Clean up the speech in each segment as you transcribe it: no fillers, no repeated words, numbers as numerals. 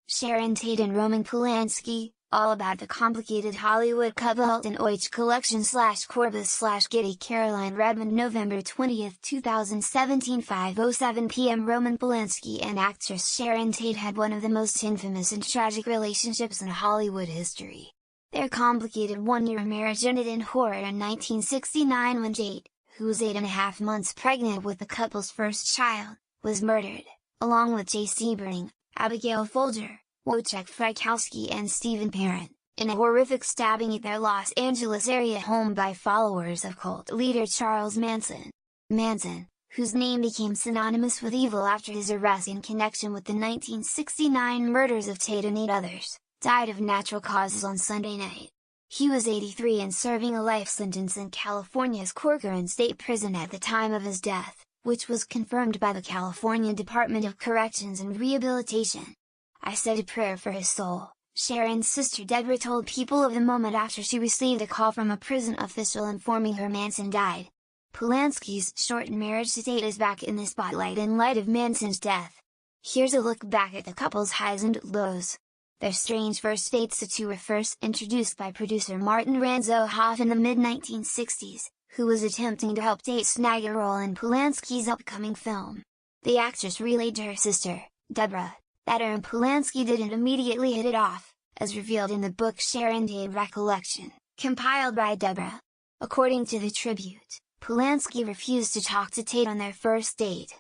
Sharon Tate and Roman Polanski, all about the complicated Hollywood couple Hulton-Deutsch collection /Corbis /Getty. Caroline Redmond, November 20, 2017, 5:07 p.m. Roman Polanski and actress Sharon Tate had one of the most infamous and tragic relationships in Hollywood history. Their complicated one-year marriage ended in horror in 1969 when Tate, who was 8.5 months pregnant with the couple's first child, was murdered, along with Jay Sebring, Abigail Folger, Wojciech Frykowski and Stephen Parent, in a horrific stabbing at their Los Angeles area home by followers of cult leader Charles Manson. Manson, whose name became synonymous with evil after his arrest in connection with the 1969 murders of Tate and 8 others, died of natural causes on Sunday night. He was 83 and serving a life sentence in California's Corcoran State Prison at the time of his death, which was confirmed by the California Department of Corrections and Rehabilitation. "I said a prayer for his soul," Sharon's sister Deborah told People of the moment after she received a call from a prison official informing her Manson died. Polanski's shortened marriage to Tate is back in the spotlight in light of Manson's death. Here's a look back at the couple's highs and lows. Their strange first dates. The two were first introduced by producer Martin Ranzo-Hoff in the mid-1960s, who was attempting to help Tate snag a role in Polanski's upcoming film. The actress relayed to her sister, Deborah, that her and Polanski didn't immediately hit it off, as revealed in the book Sharon Tate Recollection, compiled by Deborah. According to the Tribute, Polanski refused to talk to Tate on their first date.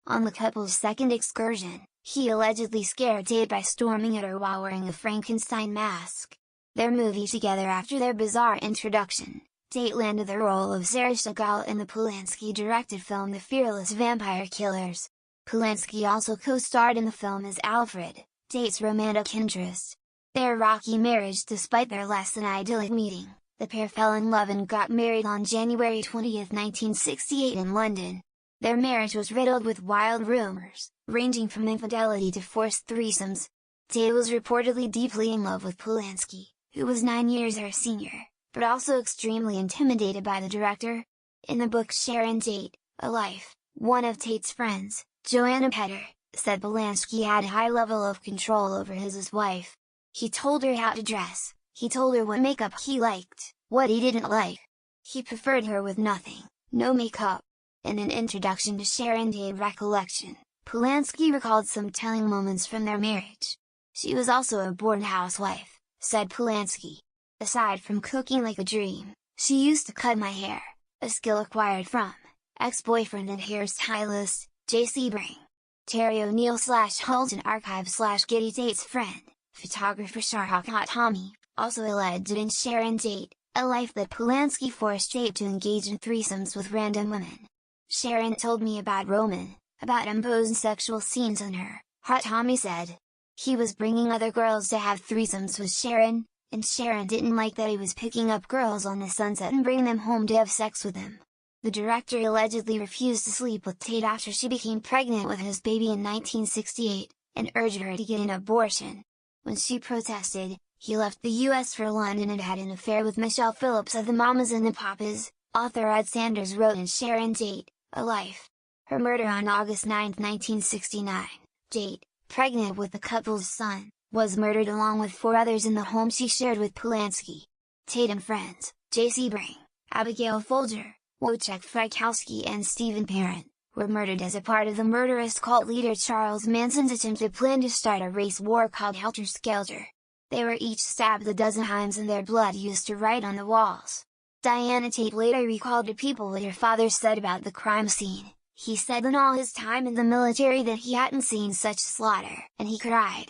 On the couple's second excursion, he allegedly scared Tate by storming at her while wearing a Frankenstein mask. Their movie together. After their bizarre introduction, Tate landed the role of Sarah Chagall in the Polanski-directed film The Fearless Vampire Killers. Polanski also co-starred in the film as Alfred, Tate's romantic interest. Their rocky marriage. Despite their less than idyllic meeting, the pair fell in love and got married on January 20, 1968 in London. Their marriage was riddled with wild rumors, ranging from infidelity to forced threesomes. Tate was reportedly deeply in love with Polanski, who was 9 years her senior, but also extremely intimidated by the director. In the book Sharon Tate, A Life, one of Tate's friends, Joanna Petter, said Polanski had a high level of control over his wife. He told her how to dress, he told her what makeup he liked, what he didn't like. He preferred her with nothing, no makeup. In an introduction to Sharon Tate Recollection, Polanski recalled some telling moments from their marriage. "She was also a born housewife," said Polanski. "Aside from cooking like a dream, she used to cut my hair, a skill acquired from ex-boyfriend and hairstylist, Jay Sebring." Terry O'Neill /Hulton Archive /Getty. Tate's friend, photographer Sharon Tate, also alleged in Sharon Tate, A Life that Polanski forced Tate to engage in threesomes with random women. "Sharon told me about Roman, about imposing sexual scenes on her," Tommy said. "He was bringing other girls to have threesomes with Sharon, and Sharon didn't like that he was picking up girls on the Sunset and bringing them home to have sex with them." The director allegedly refused to sleep with Tate after she became pregnant with his baby in 1968, and urged her to get an abortion. When she protested, he left the US for London and had an affair with Michelle Phillips of the Mamas and the Papas, author Ed Sanders wrote in Sharon Tate, A Life. Her murder on August 9, 1969, Tate, pregnant with the couple's son, was murdered along with 4 others in the home she shared with Polanski. Tate and friends, Jay Sebring, Abigail Folger, Wojciech Frykowski and Stephen Parent, were murdered as a part of the murderous cult leader Charles Manson's attempted plan to start a race war called Helter-Skelter. They were each stabbed a dozen times and their blood used to write on the walls. Diana Tate later recalled to People what her father said about the crime scene. He said in all his time in the military that he hadn't seen such slaughter, and he cried.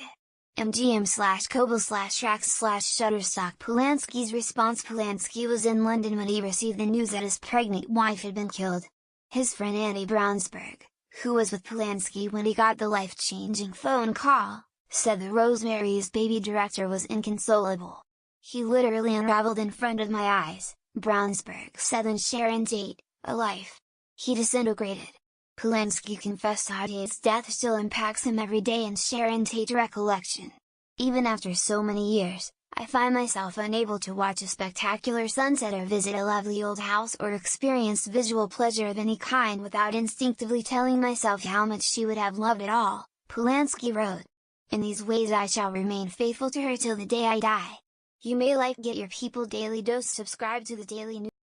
MGM/Kobo/Trax/Shutterstock. Polanski's response. Polanski was in London when he received the news that his pregnant wife had been killed. His friend Andy Brownsburg, who was with Polanski when he got the life-changing phone call, said the Rosemary's Baby director was inconsolable. "He literally unraveled in front of my eyes," Brownsburg said in Sharon Tate, A Life. "He disintegrated." Polanski confessed Tate's death still impacts him every day in Sharon Tate Recollection. "Even after so many years, I find myself unable to watch a spectacular sunset or visit a lovely old house or experience visual pleasure of any kind without instinctively telling myself how much she would have loved it all," Polanski wrote. In these ways I shall remain faithful to her till the day I die. You may like Get Your People Daily Dose, subscribe to the daily news.